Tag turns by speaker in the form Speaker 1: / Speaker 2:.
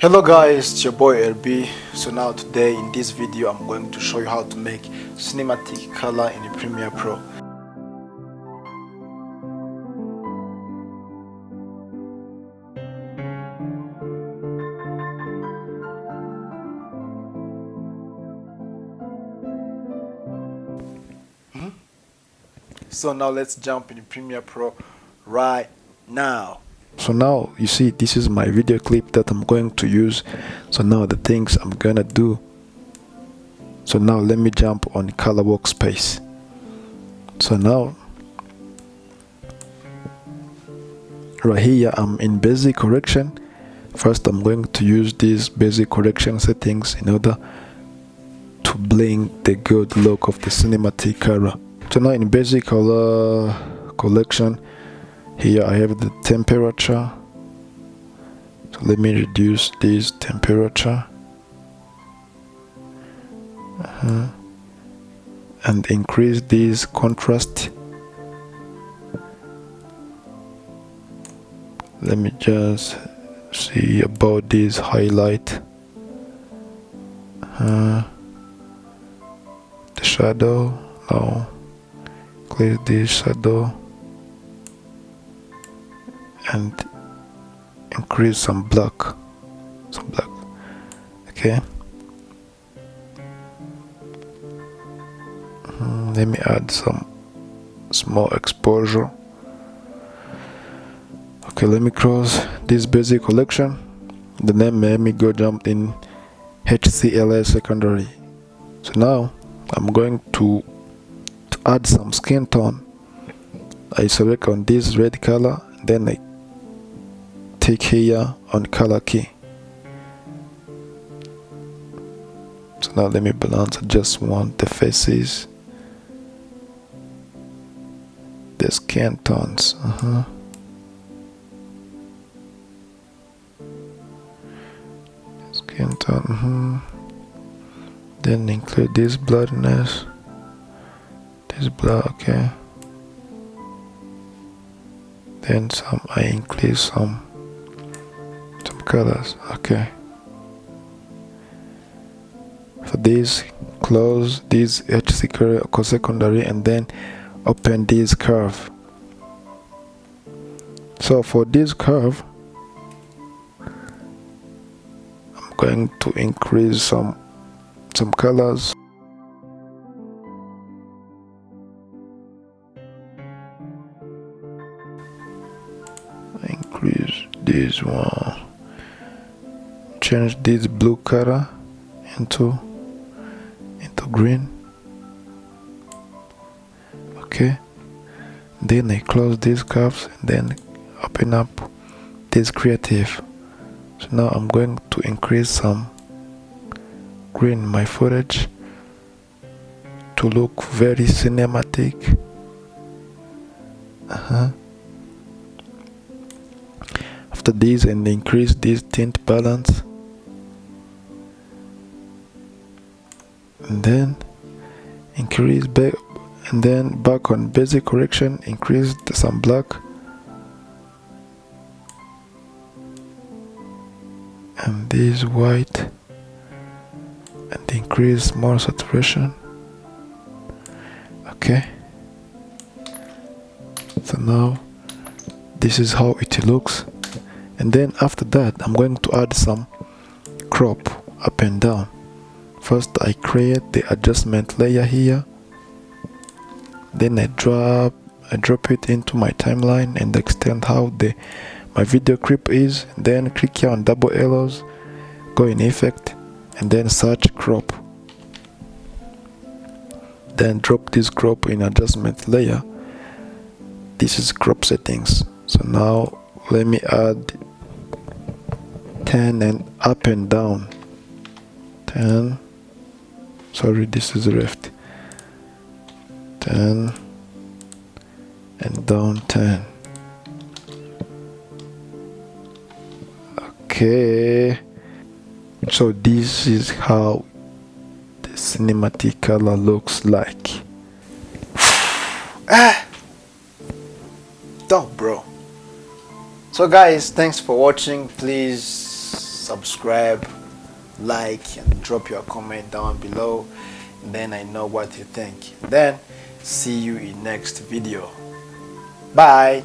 Speaker 1: Hello guys, it's your boy LB. So now today in this video I'm going to show you how to make cinematic color in Premiere Pro. So now let's jump in Premiere Pro right now. So now you see this is my video clip that I'm going to use. So now the things I'm gonna do. So now let me jump on color workspace. So now right here I'm in basic correction. First I'm going to use these basic correction settings in order to bring the good look of the cinematic color. So now in basic color collection, here I have the temperature. So let me reduce this temperature and increase this contrast. Let me just see about this highlight, the shadow. No, clear this shadow and increase some black. Okay. Let me add some small exposure. Okay, let me close this basic collection. The name let me go jump in HCLS secondary. So now I'm going to add some skin tone. I select on this red color, then I take here on color key. So now let me balance. I just want the faces, the skin tones. Skin tone. Then include this bloodiness, this blood. Okay. Then I increase some colors. Okay. For this, close this HC secondary and then open this curve. So for this curve, I'm going to increase some colors. Increase this one. Change this blue color into green. Okay. Then I close these curves and then open up this creative. So now I'm going to increase some green in my footage to look very cinematic. After this, and increase this tint balance, and then increase back, and then back on basic correction, increase some black, and this white, and increase more saturation. Okay. So now this is how it looks. And then after that I'm going to add some crop up and down. First I create the adjustment layer here, then I drop it into my timeline and extend how my video clip is. Then click here on double arrows, go in effect and then search crop, then drop this crop in adjustment layer. This is crop settings. So now let me add 10 and up and down 10. Sorry, this is left. 10 and down 10. Okay. So this is how the cinematic color looks like. Dope, bro. So guys, thanks for watching. Please subscribe subscribe, like, and drop your comment down below. Then I know what you think. Then see you in next video. Bye.